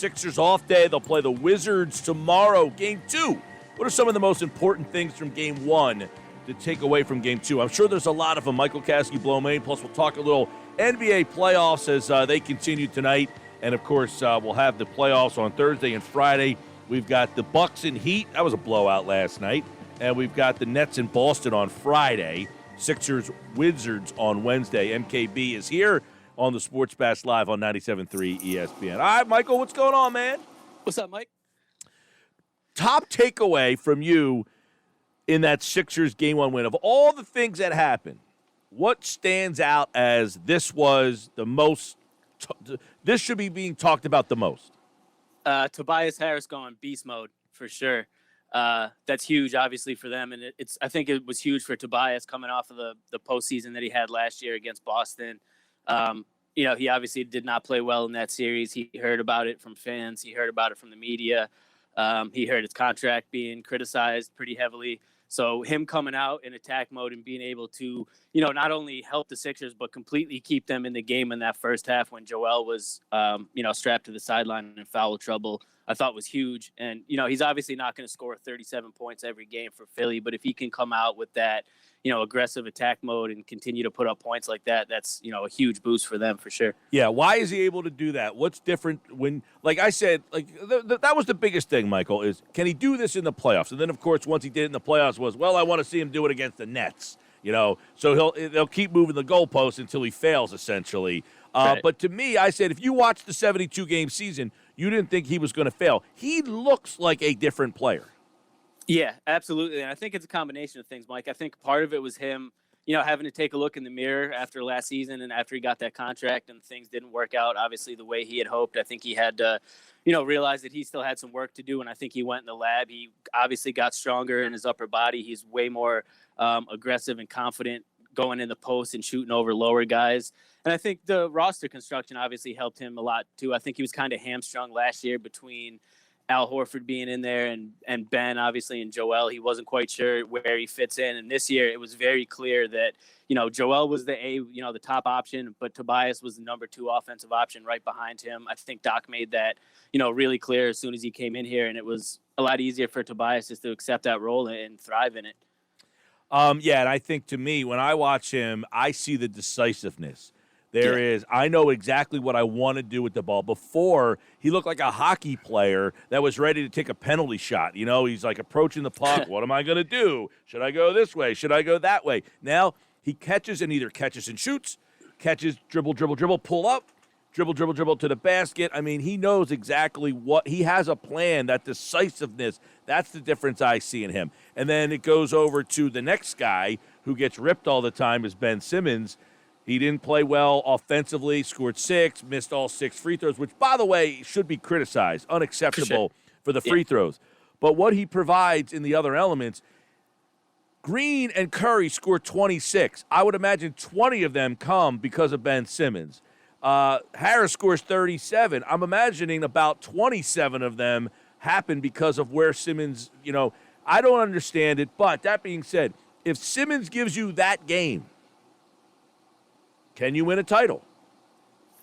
Sixers off day. They'll play the Wizards tomorrow, Game 2. What are some of the most important things from Game 1 to take away from Game 2? I'm sure there's a lot of them. Michael Kaskey-Blomain, plus we'll talk a little NBA playoffs as they continue tonight. And, of course, we'll have the playoffs on Thursday and Friday. We've got the Bucks and Heat. That was a blowout last night. And we've got the Nets in Boston on Friday. Sixers, Wizards on Wednesday. MKB is here on the Sports Bash Live on 97.3 ESPN. All right, Michael, what's going on, man? What's up, Mike? Top takeaway from you in that Sixers Game 1 win. Of all the things that happened, what stands out as this was the most this should be being talked about the most? Tobias Harris going beast mode for sure. That's huge, obviously, for them, and I think it was huge for Tobias coming off of the postseason that he had last year against Boston. He obviously did not play well in that series. He heard about it from fans. He heard about it from the media. He heard his contract being criticized pretty heavily. So him coming out in attack mode and being able to, not only help the Sixers, but completely keep them in the game in that first half when Joel was, strapped to the sideline in foul trouble, I thought was huge. And, he's obviously not going to score 37 points every game for Philly, but if he can come out with that, aggressive attack mode and continue to put up points like that, that's, a huge boost for them for sure. Yeah, why is he able to do that? What's different when, like I said, that was the biggest thing, Michael, is can he do this in the playoffs? And then, of course, once he did it in the playoffs I want to see him do it against the Nets, So they'll keep moving the goalposts until he fails, essentially. Right. But to me, I said, if you watch the 72-game season, you didn't think he was going to fail. He looks like a different player. Yeah, absolutely. And I think it's a combination of things, Mike. I think part of it was him, having to take a look in the mirror after last season and after he got that contract and things didn't work out, obviously, the way he had hoped. I think he had to, realize that he still had some work to do. And I think he went in the lab. He obviously got stronger in his upper body. He's way more aggressive and confident going in the post and shooting over lower guys. And I think the roster construction obviously helped him a lot, too. I think he was kind of hamstrung last year between Al Horford being in there and Ben, obviously, and Joel. He wasn't quite sure where he fits in. And this year, it was very clear that, Joel was the top option, but Tobias was the number 2 offensive option right behind him. I think Doc made that, really clear as soon as he came in here. And it was a lot easier for Tobias just to accept that role and thrive in it. And I think to me, when I watch him, I see the decisiveness. I know exactly what I want to do with the ball. Before, he looked like a hockey player that was ready to take a penalty shot. He's like approaching the puck. What am I going to do? Should I go this way? Should I go that way? Now he catches and either catches and shoots, catches, dribble, pull up, dribble to the basket. I mean, he knows exactly he has a plan, that decisiveness. That's the difference I see in him. And then it goes over to the next guy who gets ripped all the time is Ben Simmons. He didn't play well offensively, scored 6, missed all 6 free throws, which, by the way, should be criticized, unacceptable for the free throws. But what he provides in the other elements, Green and Curry scored 26. I would imagine 20 of them come because of Ben Simmons. Harris scores 37. I'm imagining about 27 of them happen because of where Simmons, I don't understand it. But that being said, if Simmons gives you that game, can you win a title?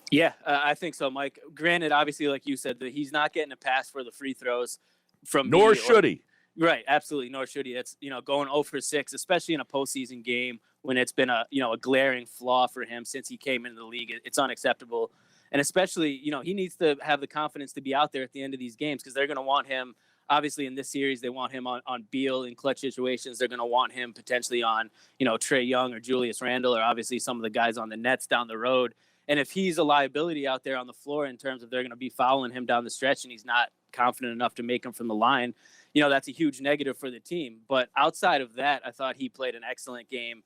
Yeah, I think so, Mike. Granted, obviously, like you said, that he's not getting a pass for the free throws from me. Nor should he. Right, absolutely. Nor should he. That's, going 0 for 6, especially in a postseason game when it's been a glaring flaw for him since he came into the league. It's unacceptable. And especially, he needs to have the confidence to be out there at the end of these games because they're going to want him. Obviously, in this series, they want him on Beal in clutch situations. They're going to want him potentially on, Trae Young or Julius Randle or obviously some of the guys on the Nets down the road. And if he's a liability out there on the floor in terms of they're going to be fouling him down the stretch and he's not confident enough to make him from the line, that's a huge negative for the team. But outside of that, I thought he played an excellent game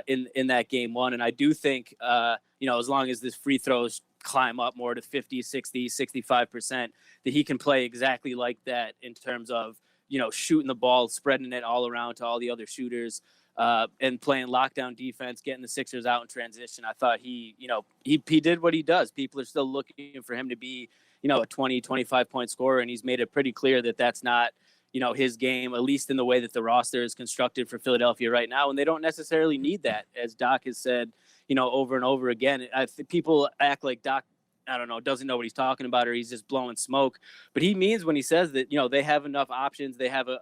in that Game 1. And I do think, as long as this free throws climb up more to 50, 60, 65%, that he can play exactly like that in terms of, shooting the ball, spreading it all around to all the other shooters, and playing lockdown defense, getting the Sixers out in transition. I thought he did what he does. People are still looking for him to be, a 20, 25-point scorer, and he's made it pretty clear that that's not, his game, at least in the way that the roster is constructed for Philadelphia right now. And they don't necessarily need that, as Doc has said, over and over again. People act like Doc I don't know, doesn't know what he's talking about, or he's just blowing smoke. But he means when he says that, they have enough options. They have a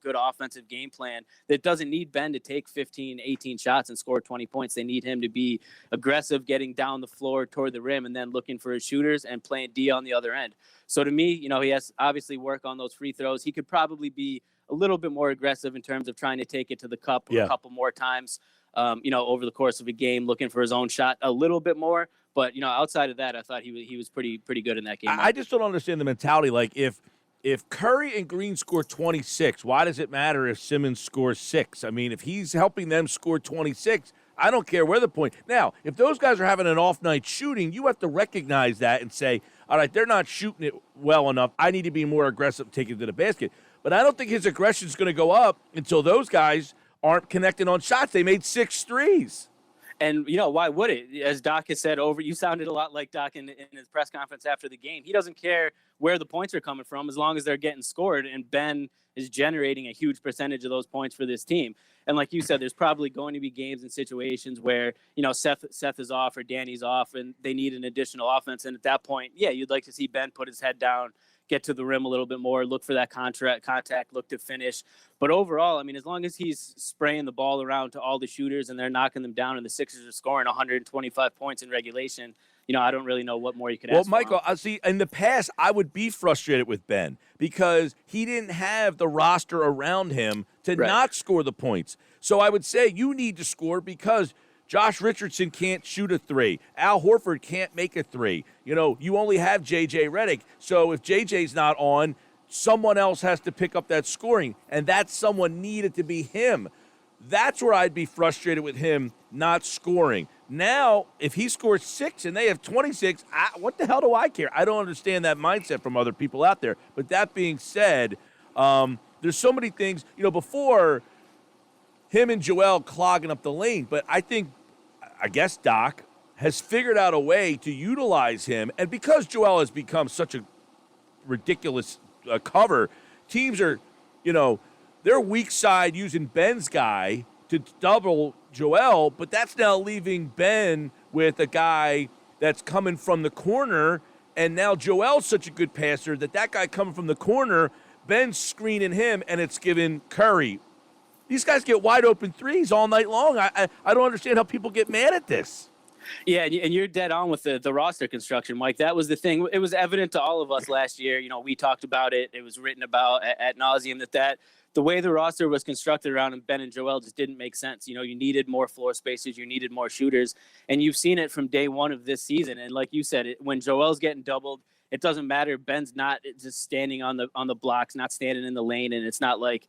good offensive game plan that doesn't need Ben to take 15, 18 shots and score 20 points. They need him to be aggressive, getting down the floor toward the rim, and then looking for his shooters and playing D on the other end. So to me, he has obviously work on those free throws. He could probably be a little bit more aggressive in terms of trying to take it to the cup a couple more times, over the course of a game, looking for his own shot a little bit more. But, outside of that, I thought he was pretty good in that game. I just don't understand the mentality. Like, if Curry and Green score 26, why does it matter if Simmons scores 6? I mean, if he's helping them score 26, I don't care where the point. Now, if those guys are having an off night shooting, you have to recognize that and say, all right, they're not shooting it well enough. I need to be more aggressive, taking it to the basket. But I don't think his aggression is going to go up until those guys aren't connecting on shots. They made 6 threes. And, why would it? As Doc has said you sounded a lot like Doc in his press conference after the game. He doesn't care where the points are coming from as long as they're getting scored. And Ben is generating a huge percentage of those points for this team. And like you said, there's probably going to be games and situations where, Seth is off or Danny's off and they need an additional offense. And at that point, you'd like to see Ben put his head down, get to the rim a little bit more, look for that contact, look to finish. But overall, I mean, as long as he's spraying the ball around to all the shooters and they're knocking them down and the Sixers are scoring 125 points in regulation, I don't really know what more you could ask for. Well, Michael, I see in the past, I would be frustrated with Ben because he didn't have the roster around him to not score the points. So I would say you need to score because Josh Richardson can't shoot a 3. Al Horford can't make a 3. You only have J.J. Redick. So if J.J.'s not on, someone else has to pick up that scoring, and that someone needed to be him. That's where I'd be frustrated with him not scoring. Now, if he scores 6 and they have 26, what the hell do I care? I don't understand that mindset from other people out there. But that being said, there's so many things, before him and Joel clogging up the lane. But I guess Doc has figured out a way to utilize him. And because Joel has become such a ridiculous cover, teams are, they're weak side using Ben's guy to double Joel, but that's now leaving Ben with a guy that's coming from the corner. And now Joel's such a good passer that guy coming from the corner, Ben's screening him, and it's giving Curry. These guys get wide open threes all night long. I don't understand how people get mad at this. Yeah, and you're dead on with the roster construction, Mike. That was the thing. It was evident to all of us last year. We talked about it. It was written about at nauseum that the way the roster was constructed around Ben and Joel just didn't make sense. You needed more floor spacers. You needed more shooters. And you've seen it from day one of this season. And like you said, when Joel's getting doubled, it doesn't matter. Ben's not just standing on the blocks, not standing in the lane. And it's not like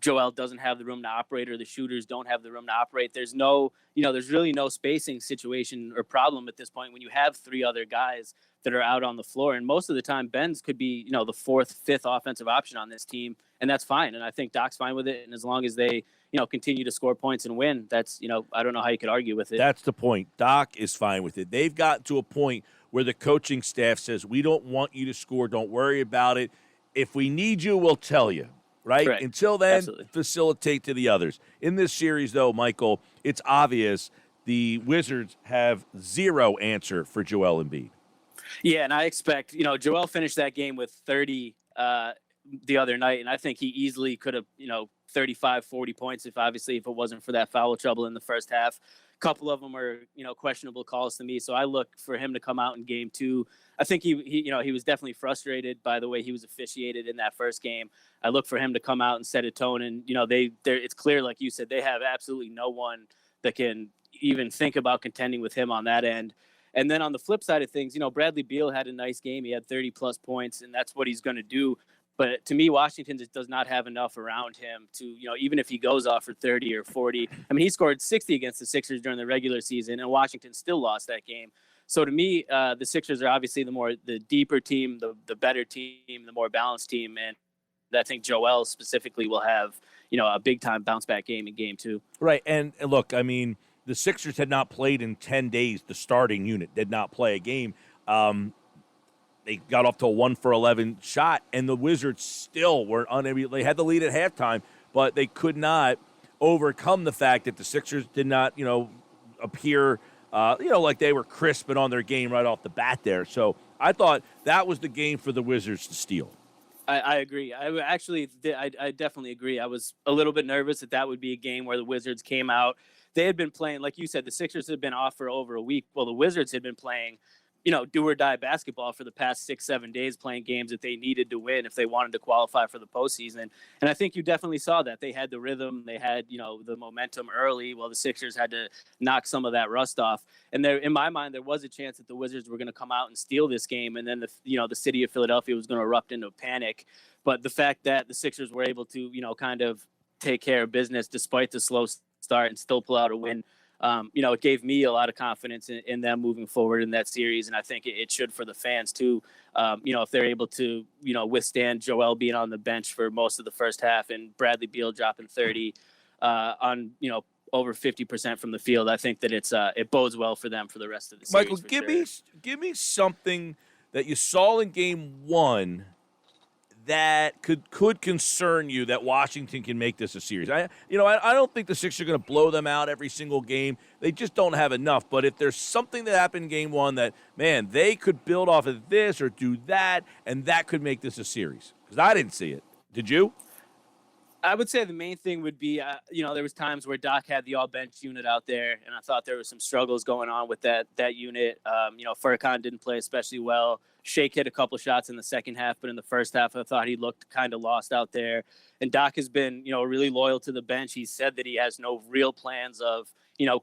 Joel doesn't have the room to operate or the shooters don't have the room to operate. There's there's really no spacing situation or problem at this point when you have 3 other guys that are out on the floor. And most of the time, Ben's could be, the 4th, 5th offensive option on this team. And that's fine. And I think Doc's fine with it. And as long as they, continue to score points and win, that's, I don't know how you could argue with it. That's the point. Doc is fine with it. They've gotten to a point where the coaching staff says, we don't want you to score. Don't worry about it. If we need you, we'll tell you. Right? Until then, facilitate to the others. In this series, though, Michael, it's obvious the Wizards have 0 answer for Joel Embiid. Yeah, and I expect, Joel finished that game with 30 the other night, and I think he easily could have, 35, 40 points if it wasn't for that foul trouble in the first half. A couple of them are, questionable calls to me, so I look for him to come out in game 2. I think he was definitely frustrated by the way he was officiated in that first game. I look for him to come out and set a tone, and it's clear, like you said, they have absolutely no one that can even think about contending with him on that end. And then on the flip side of things, Bradley Beal had a nice game. He had 30 plus points, and that's what he's going to do. But to me, Washington just does not have enough around him to, even if he goes off for 30 or 40. I mean, he scored 60 against the Sixers during the regular season, and Washington still lost that game. So to me, the Sixers are obviously the deeper team, the better team, the more balanced team. And I think Joel specifically will have, a big-time bounce-back game in game 2. Right, and look, I mean, the Sixers had not played in 10 days. The starting unit did not play a game. They got off to a 1-for-11 shot, and the Wizards still were unable. They had the lead at halftime, but they could not overcome the fact that the Sixers did not, appear like they were crisp and on their game right off the bat there. So I thought that was the game for the Wizards to steal. I agree. I definitely agree. I was a little bit nervous that would be a game where the Wizards came out. They had been playing, like you said, the Sixers had been off for over a week. Well, the Wizards had been playing, do or die basketball for the past 6-7 days, playing games that they needed to win if they wanted to qualify for the postseason. And I think you definitely saw that. They had the rhythm, they had, the momentum early, while the Sixers had to knock some of that rust off. And there, in my mind, there was a chance that the Wizards were going to come out and steal this game, and then the city of Philadelphia was going to erupt into a panic. But the fact that the Sixers were able to, kind of take care of business despite the slow start and still pull out a win, it gave me a lot of confidence in them moving forward in that series. And I think it should for the fans too. If they're able to, withstand Joel being on the bench for most of the first half and Bradley Beal dropping 30 on, over 50% from the field, I think that it bodes well for them for the rest of the series. Michael, give me something that you saw in game one that could concern you that Washington can make this a series. I don't think the Sixers are going to blow them out every single game. They just don't have enough. But if there's something that happened in game one that, man, they could build off of this or do that, and that could make this a series. Because I didn't see it. Did you? I would say the main thing would be, there was times where Doc had the all-bench unit out there, and I thought there were some struggles going on with that unit. Furkan didn't play especially well. Shake hit a couple shots in the second half, but in the first half, I thought he looked kind of lost out there. And Doc has been, really loyal to the bench. He said that he has no real plans of,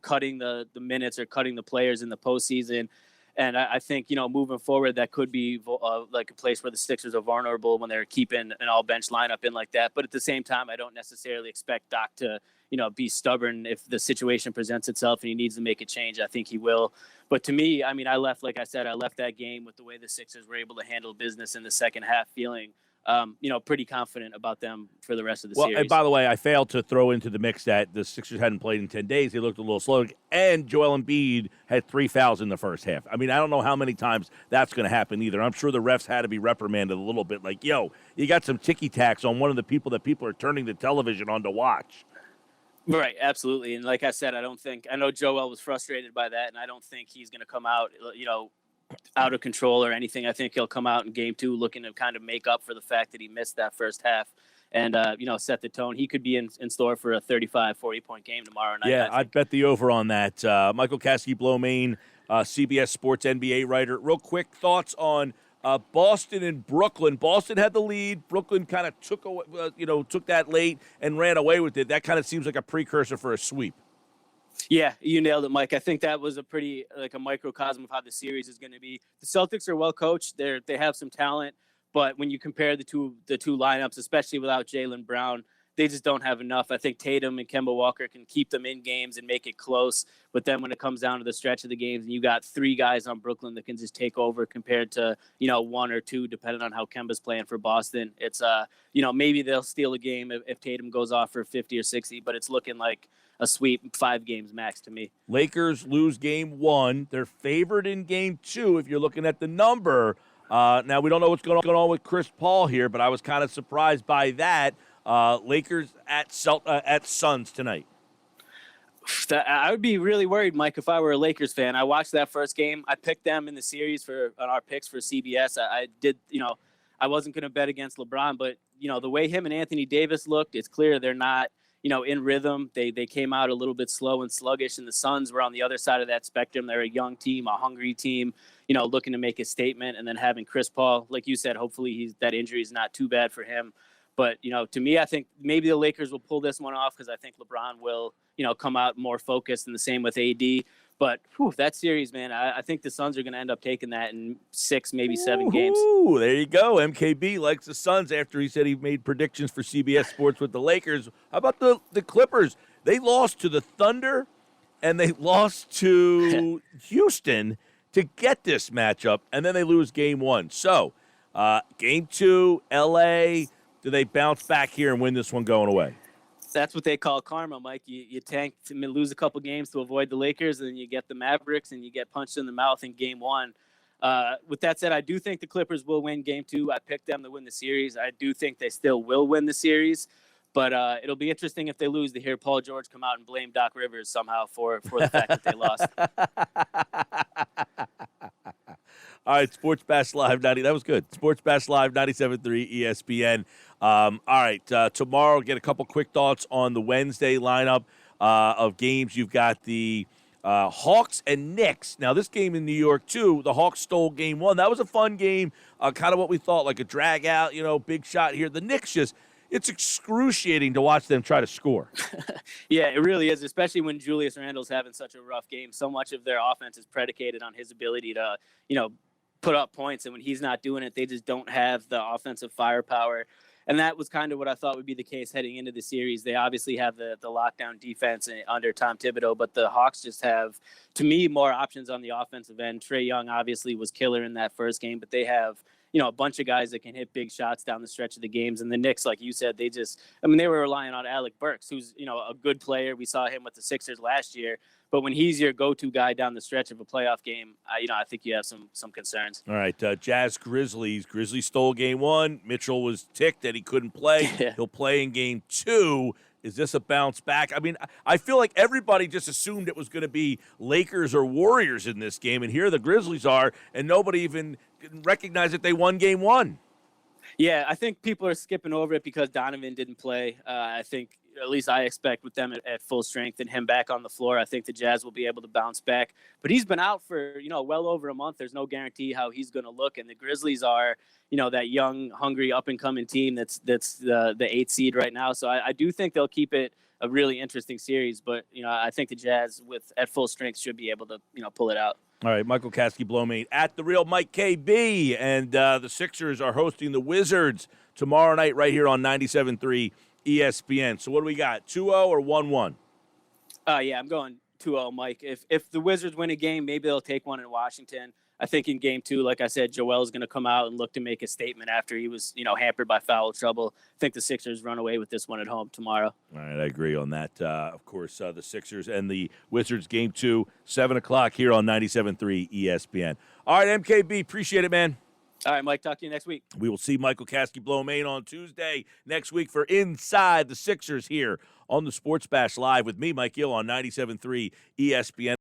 cutting the minutes or cutting the players in the postseason. And I think, moving forward, that could be like a place where the Sixers are vulnerable when they're keeping an all-bench lineup in like that. But at the same time, I don't necessarily expect Doc to, be stubborn if the situation presents itself and he needs to make a change. I think he will. But to me, I left that game with the way the Sixers were able to handle business in the second half, feeling pretty confident about them for the rest of the series. And by the way, I failed to throw into the mix that the Sixers hadn't played in 10 days. They looked a little slow. And Joel Embiid had 3 fouls in the first half. I don't know how many times that's going to happen either. I'm sure the refs had to be reprimanded a little bit. Like, yo, you got some ticky-tacks on one of the people that people are turning the television on to watch. Right, absolutely. And like I said, I know Joel was frustrated by that, and I don't think he's going to come out, out of control or anything. I think he'll come out in game 2 looking to kind of make up for the fact that he missed that first half and, set the tone. He could be in store for a 35, 40-point game tomorrow night. Yeah, I'd bet the over on that. Michael Kaskey-Blomain, CBS Sports NBA writer. Real quick thoughts on Boston and Brooklyn. Boston had the lead. Brooklyn kind of took that late and ran away with it. That kind of seems like a precursor for a sweep. Yeah, you nailed it, Mike. I think that was a pretty a microcosm of how the series is going to be. The Celtics are well coached. They have some talent, but when you compare the two lineups, especially without Jaylen Brown, they just don't have enough. I think Tatum and Kemba Walker can keep them in games and make it close. But then when it comes down to the stretch of the games, and you got 3 guys on Brooklyn that can just take over compared to, 1 or 2, depending on how Kemba's playing for Boston. It's, maybe they'll steal a game if Tatum goes off for 50 or 60, but it's looking like a sweep, 5 games max to me. Lakers lose game 1. They're favored in game 2 if you're looking at the number. Now, we don't know what's going on with Chris Paul here, but I was kind of surprised by that. Lakers at Suns tonight. I would be really worried, Mike, if I were a Lakers fan. I watched that first game. I picked them in the series on our picks for CBS. I did, I wasn't going to bet against LeBron, but, the way him and Anthony Davis looked, it's clear they're not, in rhythm. They came out a little bit slow and sluggish, and the Suns were on the other side of that spectrum. They're a young team, a hungry team, looking to make a statement. And then having Chris Paul, like you said, hopefully that injury is not too bad for him. But, to me, I think maybe the Lakers will pull this one off because I think LeBron will, come out more focused, and the same with AD. But that series, man, I think the Suns are going to end up taking that in 6, maybe 7 games. Ooh, there you go. MKB likes the Suns after he said he made predictions for CBS Sports with the Lakers. How about the Clippers? They lost to the Thunder, and they lost to Houston to get this matchup, and then they lose game 1. So, game 2, L.A., do they bounce back here and win this one going away? That's what they call karma, Mike. You tank to lose a couple games to avoid the Lakers, and then you get the Mavericks, and you get punched in the mouth in game 1. With that said, I do think the Clippers will win game 2. I picked them to win the series. I do think they still will win the series. But it'll be interesting if they lose to hear Paul George come out and blame Doc Rivers somehow for the fact that they lost. All right, Sports Bash Live 90. That was good. Sports Bash Live 97.3 ESPN. All right, tomorrow, get a couple quick thoughts on the Wednesday lineup of games. You've got the Hawks and Knicks. Now, this game in New York, too, the Hawks stole game one. That was a fun game, kind of what we thought, like a drag out, big shot here. The Knicks it's excruciating to watch them try to score. Yeah, it really is, especially when Julius Randle's having such a rough game. So much of their offense is predicated on his ability to, put up points. And when he's not doing it, they just don't have the offensive firepower. And that was kind of what I thought would be the case heading into the series. They obviously have the lockdown defense under Tom Thibodeau, but the Hawks just have, to me, more options on the offensive end. Trae Young obviously was killer in that first game, but they have, a bunch of guys that can hit big shots down the stretch of the games. And the Knicks, like you said, they were relying on Alec Burks, who's, a good player. We saw him with the Sixers last year. But when he's your go-to guy down the stretch of a playoff game, I think you have some concerns. All right, Jazz Grizzlies. Grizzlies stole game one. Mitchell was ticked that he couldn't play. Yeah. He'll play in game two. Is this a bounce back? I mean, I feel like everybody just assumed it was going to be Lakers or Warriors in this game, and here the Grizzlies are, and nobody even recognized that they won game one. Yeah, I think people are skipping over it because Donovan didn't play. I think, at least I expect with them at full strength and him back on the floor, I think the Jazz will be able to bounce back. But he's been out for, well over a month. There's no guarantee how he's going to look. And the Grizzlies are, that young, hungry, up-and-coming team that's the 8th seed right now. So I do think they'll keep it a really interesting series. But, I think the Jazz at full strength should be able to, pull it out. All right, Michael Kaskey-Blomain at The Real Mike KB. And the Sixers are hosting the Wizards tomorrow night right here on 97.3 ESPN. So what do we got, 2-0 or 1-1? Yeah, I'm going 2-0, Mike. If the Wizards win a game, maybe they'll take one in Washington. I think in game two, like I said, Joel's going to come out and look to make a statement after he was, hampered by foul trouble. I think the Sixers run away with this one at home tomorrow. All right, I agree on that. Of course, the Sixers and the Wizards game two, 7 o'clock here on 97.3 ESPN. All right, MKB, appreciate it, man. All right, Mike, talk to you next week. We will see Michael Kaskey-Blomain on Tuesday next week for Inside the Sixers here on the Sports Bash Live with me, Mike Gill, on 97.3 ESPN.